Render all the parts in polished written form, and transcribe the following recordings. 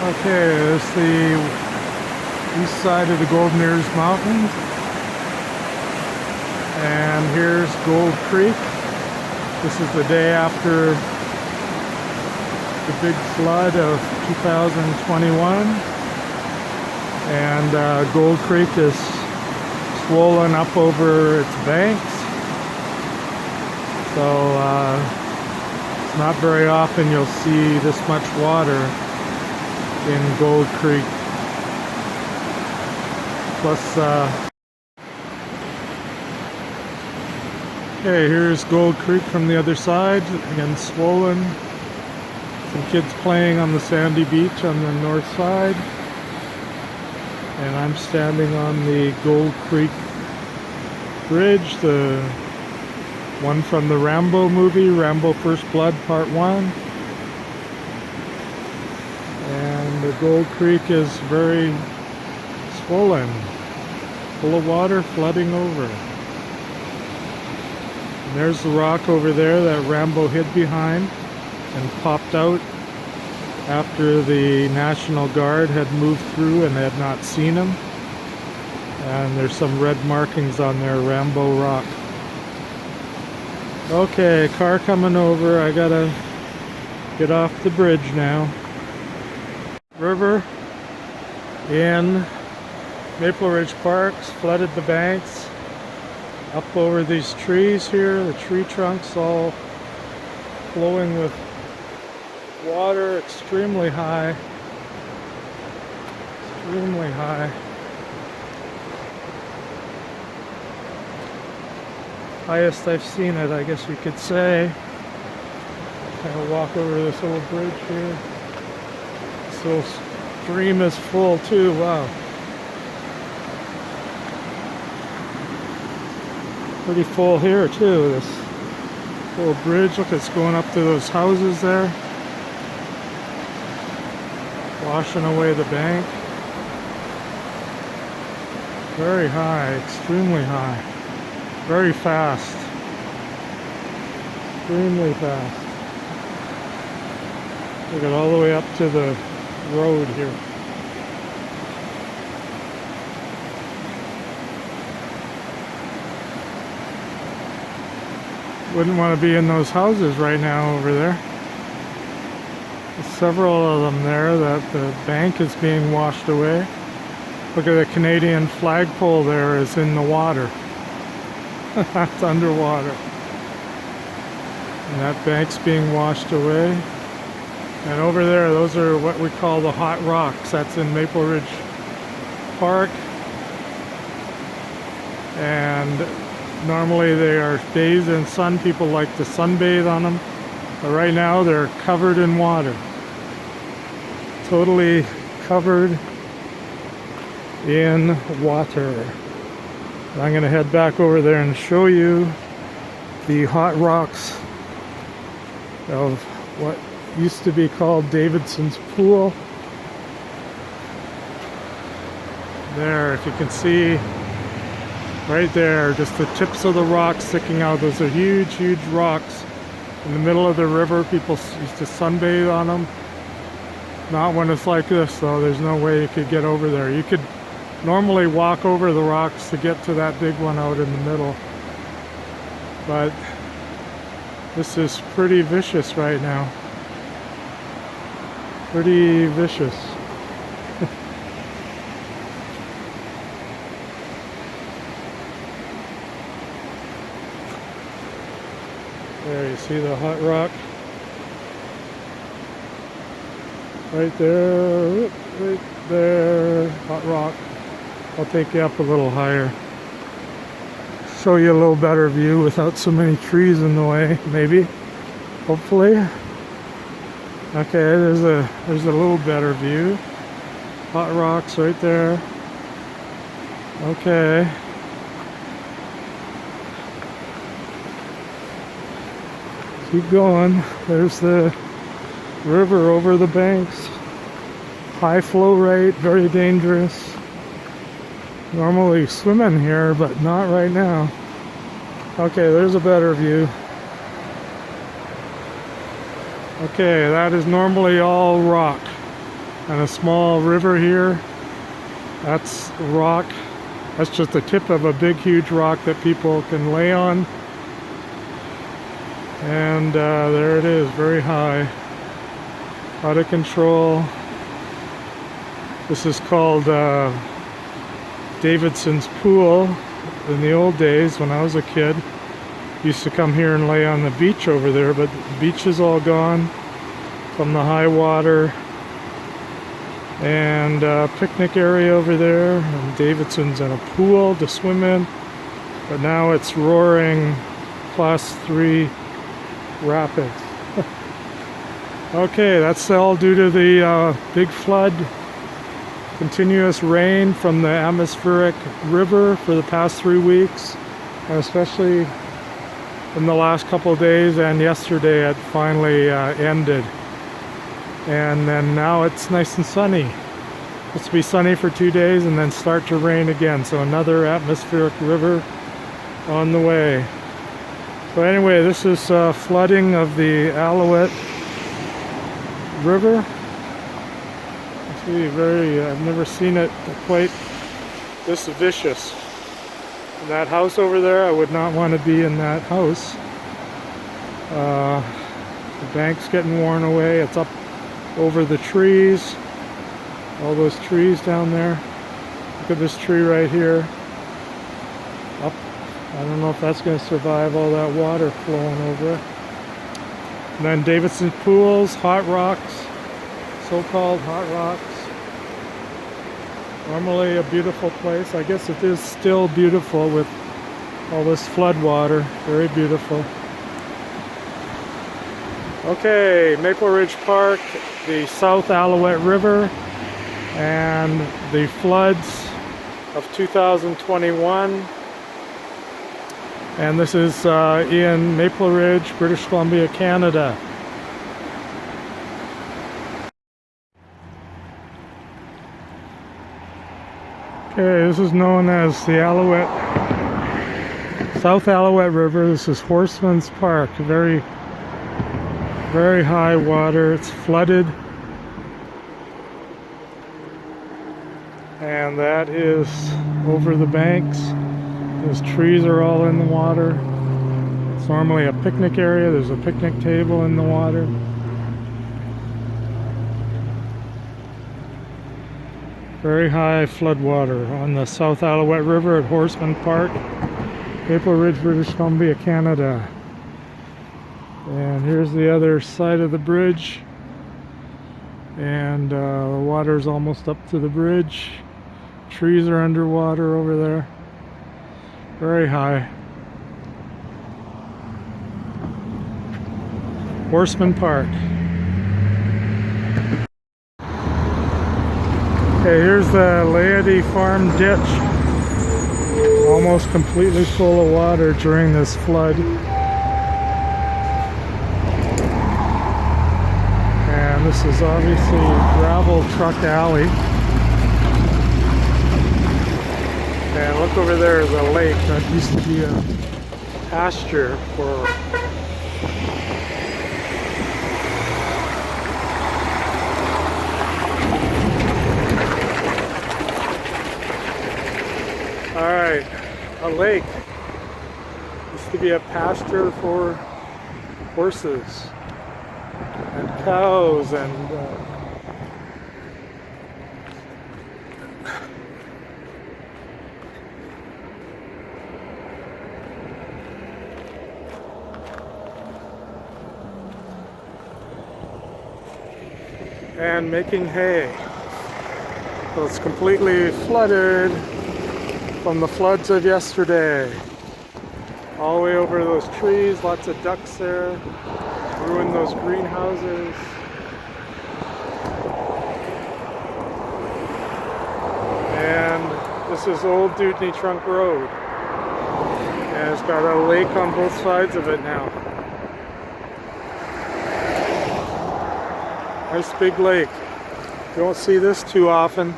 Okay, this is the east side of the Golden Ears Mountains. And here's Gold Creek. This is the day after the big flood of 2021. And Gold Creek is swollen up over its banks. So it's not very often you'll see this much water in Gold Creek. Plus, okay, here's Gold Creek from the other side, again swollen. Some kids playing on the sandy beach on the north side. And I'm standing on the Gold Creek Bridge, the one from the Rambo movie, Rambo First Blood Part 1. And the Gold Creek is very swollen, full of water flooding over. And there's the rock over there that Rambo hid behind and popped out after the National Guard had moved through and had not seen him. And there's some red markings on there, Rambo Rock. Okay, car coming over. I gotta get off the bridge now. River in Maple Ridge Parks flooded the banks up over these trees here, the tree trunks all flowing with water extremely high. Extremely high. Highest I've seen it, I guess you could say. I'll walk over this little bridge here. This little stream is full too, wow. Pretty full here too, this little bridge. Look, it's going up to those houses there. Washing away the bank. Very high, extremely high. Very fast. Extremely fast. Look at all the way up to the road here. Wouldn't want to be in those houses right now over there. There's several of them there that the bank is being washed away. Look at the Canadian flagpole there is in the water. That's underwater. And that bank's being washed away. And over there, those are what we call the hot rocks. That's in Maple Ridge Park. And normally they are bathed in sun. People like to sunbathe on them. But right now they're covered in water. Totally covered in water. I'm going to head back over there and show you the hot rocks of what used to be called Davidson's Pool. There, if you can see right there, just the tips of the rocks sticking out. Those are huge, huge rocks in the middle of the river. People used to sunbathe on them. Not when it's like this, though. There's no way you could get over there. You could normally walk over the rocks to get to that big one out in the middle. But this is pretty vicious right now. Pretty vicious. There, you see the hot rock? Right there, right there, hot rock. I'll take you up a little higher. Show you a little better view without so many trees in the way, maybe. Hopefully. Okay, there's a little better view. Hot rocks right there. Okay. Keep going. There's the river over the banks. High flow rate, very dangerous. Normally swim in here, but not right now. Okay, there's a better view. Okay, that is normally all rock. and a small river here. That's a rock. That's just the tip of a big huge rock that people can lay on. And there it is, very high, out of control. This is called Davidson's Pool. In the old days when I was a kid, used to come here and lay on the beach over there, but the beach is all gone from the high water. And picnic area over there, and Davidson's in a pool to swim in, but now it's roaring class 3 rapids. Okay, that's all due to the big flood, continuous rain from the atmospheric river for the past 3 weeks, and especially in the last couple of days, and yesterday it finally ended. And then now it's nice and sunny. It's to be sunny for 2 days and then start to rain again. So another atmospheric river on the way. So anyway, this is flooding of the Alouette River. See, I've never seen it quite this vicious. And that house over there, I would not want to be in that house. The bank's getting worn away. It's up over the trees, all those trees down there. Look at this tree right here. Up, I don't know if that's going to survive all that water flowing over it. And then Davidson's pools, hot rocks, so-called hot rocks. Normally a beautiful place. I guess it is still beautiful with all this flood water. Very beautiful. Okay, Maple Ridge Park, the South Alouette River, and the floods of 2021. And this is in Maple Ridge, British Columbia, Canada. Okay, this is known as the Alouette, South Alouette River. This is Horseman Park, very high water. It's flooded, and that is over the banks. Those trees are all in the water. It's normally a picnic area. There's a picnic table in the water. Very high flood water on the South Alouette River at Horseman Park, Maple Ridge, British Columbia, Canada. And here's the other side of the bridge, and the water's almost up to the bridge. Trees are underwater over there. Very high. Horseman Park. Okay, here's the Laity Farm ditch. Almost completely full of water during this flood. And this is obviously gravel truck alley. And look over there is a lake that used to be a pasture for Alright, a lake used to be a pasture for horses and cows and making hay. So it's completely flooded from the floods of yesterday. All the way over those trees, lots of ducks there, ruined those greenhouses. And this is Old Dewdney Trunk Road. And it's got a lake on both sides of it now. Nice big lake. You don't see this too often.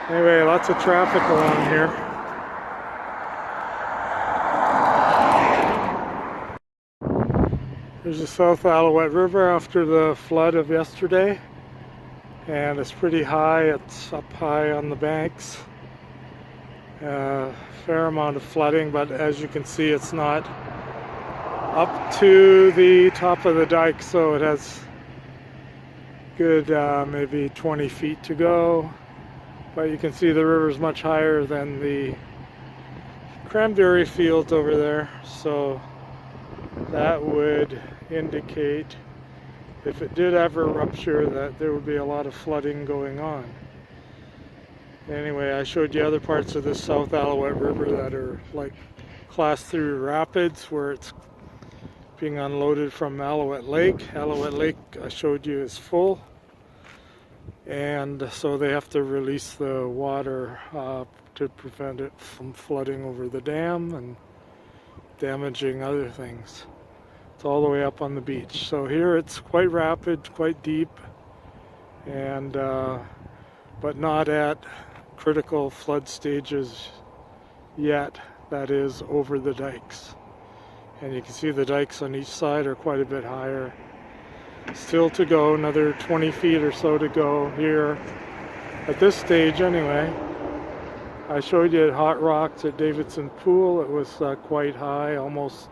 Anyway, lots of traffic along here. There's the South Alouette River after the flood of yesterday, and it's pretty high. It's up high on the banks. Fair amount of flooding, but as you can see, it's not up to the top of the dike, so it has good maybe 20 feet to go. But you can see the river is much higher than the cranberry fields over there, so that would indicate, if it did ever rupture, that there would be a lot of flooding going on. Anyway, I showed you other parts of the South Alouette River that are like class 3 rapids, where it's being unloaded from Alouette Lake. Alouette Lake, I showed you, is full, and so they have to release the water to prevent it from flooding over the dam and damaging other things. It's all the way up on the beach. So here it's quite rapid, quite deep, and but not at critical flood stages yet, that is over the dikes. And you can see the dikes on each side are quite a bit higher. Still to go, another 20 feet or so to go here at this stage anyway. I showed you at Hot Rocks at Davidson Pool. It was quite high, almost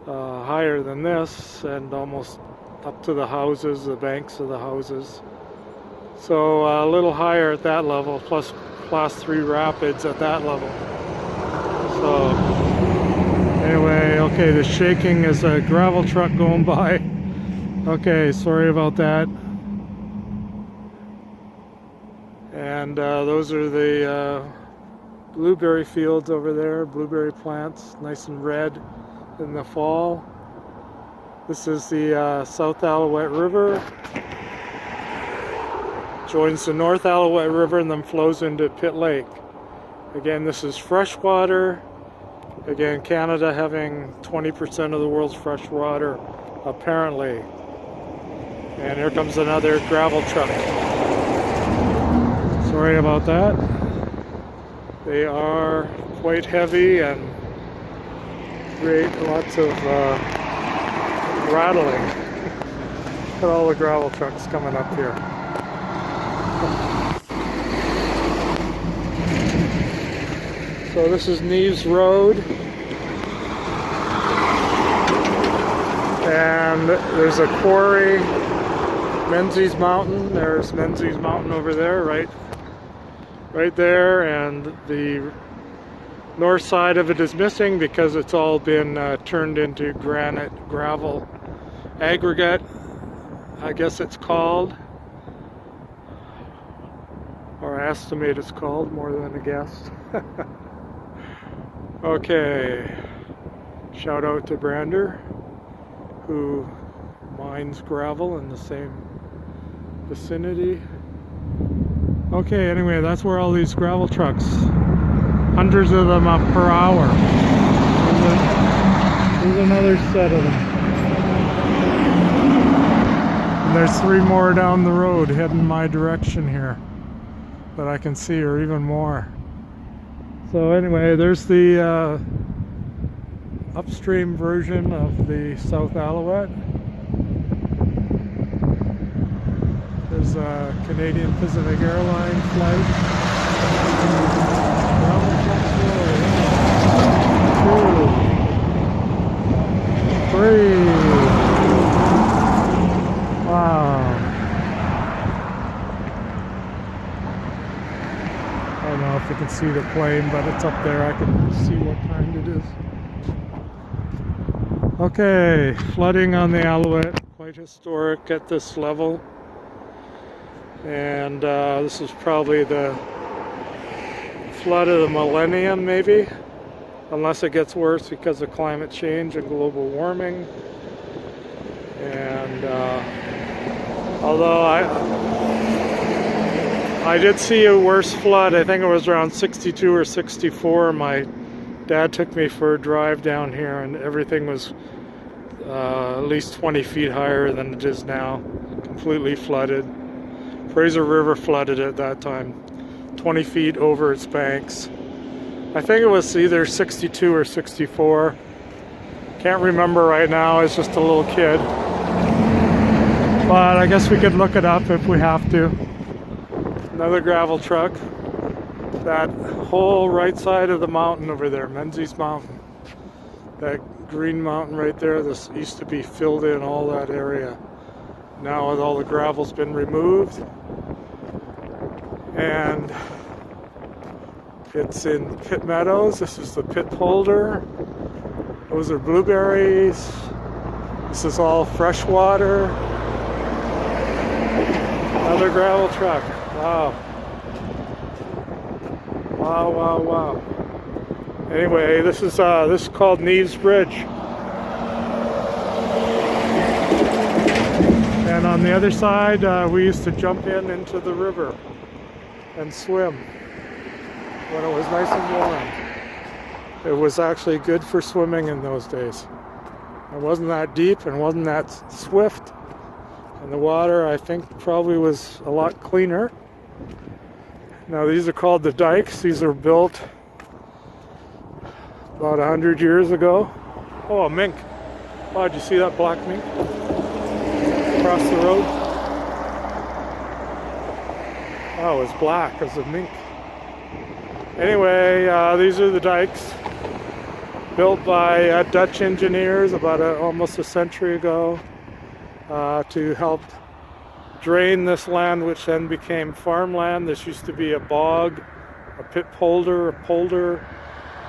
higher than this, and almost up to the houses, the banks of the houses. So a little higher at that level, plus class 3 rapids at that level. So anyway, okay, the shaking is a gravel truck going by. Okay, sorry about that. And those are the blueberry fields over there, blueberry plants, nice and red in the fall. This is the South Alouette River. Joins the North Alouette River and then flows into Pitt Lake. Again, this is freshwater. Again, Canada having 20% of the world's fresh water, apparently. And here comes another gravel truck. Sorry about that. They are quite heavy and create lots of rattling. Look at all the gravel trucks coming up here. So this is Neves Road, and there's a quarry, Menzies Mountain. There's Menzies Mountain over there, right there, and the north side of it is missing because it's all been turned into granite gravel aggregate, I guess it's called, or I estimate it's called, more than a guess. Okay, shout out to Brander, who mines gravel in the same vicinity. Okay, anyway, that's where all these gravel trucks, hundreds of them up per hour. There's another set of them. And there's 3 more down the road heading my direction here that I can see, or even more. So anyway, there's the upstream version of the South Alouette. There's a Canadian Pacific Airline flight. Wow. I don't know if you can see the plane, but it's up there. I can see what kind it is. Okay, flooding on the Alouette, quite historic at this level. And this is probably the flood of the millennium, maybe, unless it gets worse because of climate change and global warming. And although I did see a worse flood, I think it was around 62 or 64. My dad took me for a drive down here, and everything was at least 20 feet higher than it is now, completely flooded. Fraser River flooded at that time, 20 feet over its banks. I think it was either 62 or 64. Can't remember right now, it's just a little kid. But I guess we could look it up if we have to. Another gravel truck. That whole right side of the mountain over there, Menzies Mountain. That green mountain right there, this used to be filled in, all that area. Now all the gravel's been removed. And it's in pit meadows. This is the pit holder. Those are blueberries. This is all fresh water. Another gravel truck. Wow. Wow, wow, wow. Anyway, this is called Neves Bridge. And on the other side, we used to jump into the river and swim when it was nice and warm. It was actually good for swimming in those days. It wasn't that deep and wasn't that swift. And the water, I think, probably was a lot cleaner. Now these are called the dikes. These are built about 100 years ago. Oh, a mink. Oh, did you see that black mink across the road? Oh, it was black as a mink. Anyway, these are the dikes built by Dutch engineers about almost a century ago to help drain this land, which then became farmland. This used to be a bog, a pit polder, a polder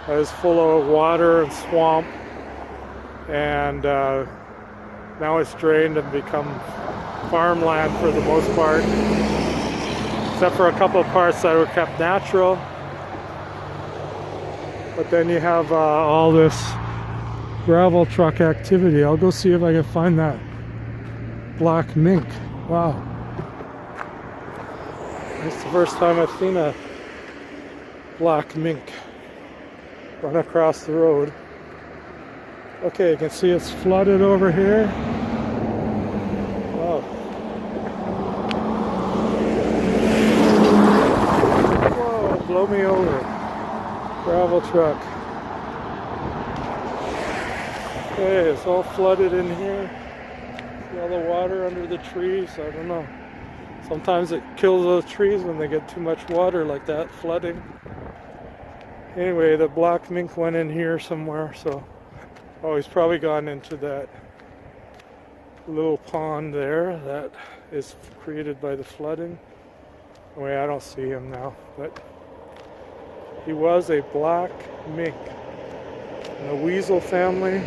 that was full of water and swamp, and now it's drained and become farmland for the most part, except for a couple of parts that were kept natural. But then you have all this gravel truck activity. I'll go see if I can find that black mink. Wow. It's the first time I've seen a black mink run across the road. Okay, you can see it's flooded over here. Wow. Whoa, blow me over. Gravel truck. Okay, it's all flooded in here. See all the water under the trees? I don't know. Sometimes it kills those trees when they get too much water like that, flooding. Anyway, the black mink went in here somewhere, so... Oh, he's probably gone into that little pond there that is created by the flooding. Anyway, I don't see him now, but... He was a black mink in the weasel family.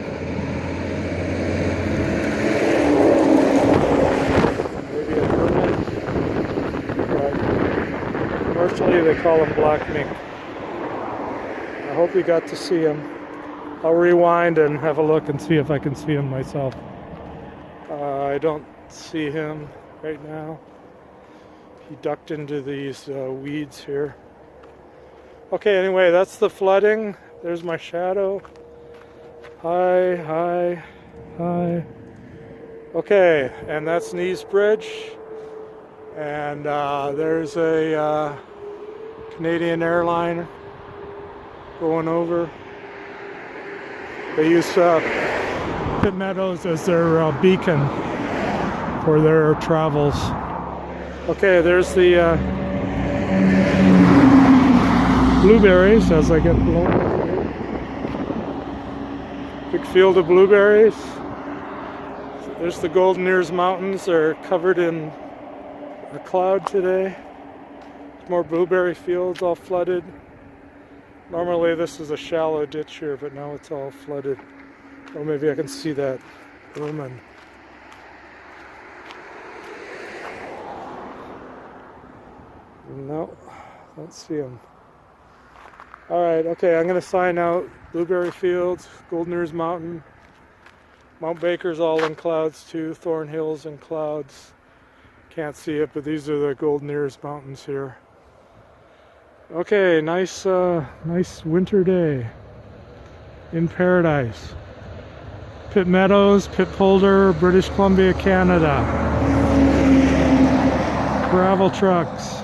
Maybe a ermine, but commercially they call him black mink. I hope you got to see him. I'll rewind and have a look and see if I can see him myself. I don't see him right now. He ducked into these weeds here. Okay, anyway, that's the flooding. There's my shadow. Hi, hi, hi. Okay, and that's Neves Bridge. And there's a Canadian airliner going over. They use pit meadows as their beacon for their travels. Okay, there's the blueberries as I get blown over here. Big field of blueberries. There's the Golden Ears Mountains. They're covered in a cloud today. There's more blueberry fields all flooded. Normally this is a shallow ditch here, but now it's all flooded. Or maybe I can see that ermine. No, don't see him. Alright, okay, I'm going to sign out. Blueberry Fields, Golden Ears Mountain. Mount Baker's all in clouds too. Thornhill's in clouds. Can't see it, but these are the Golden Ears Mountains here. Okay, nice winter day in paradise. Pit Meadows, Pit Polder, British Columbia, Canada. Gravel trucks.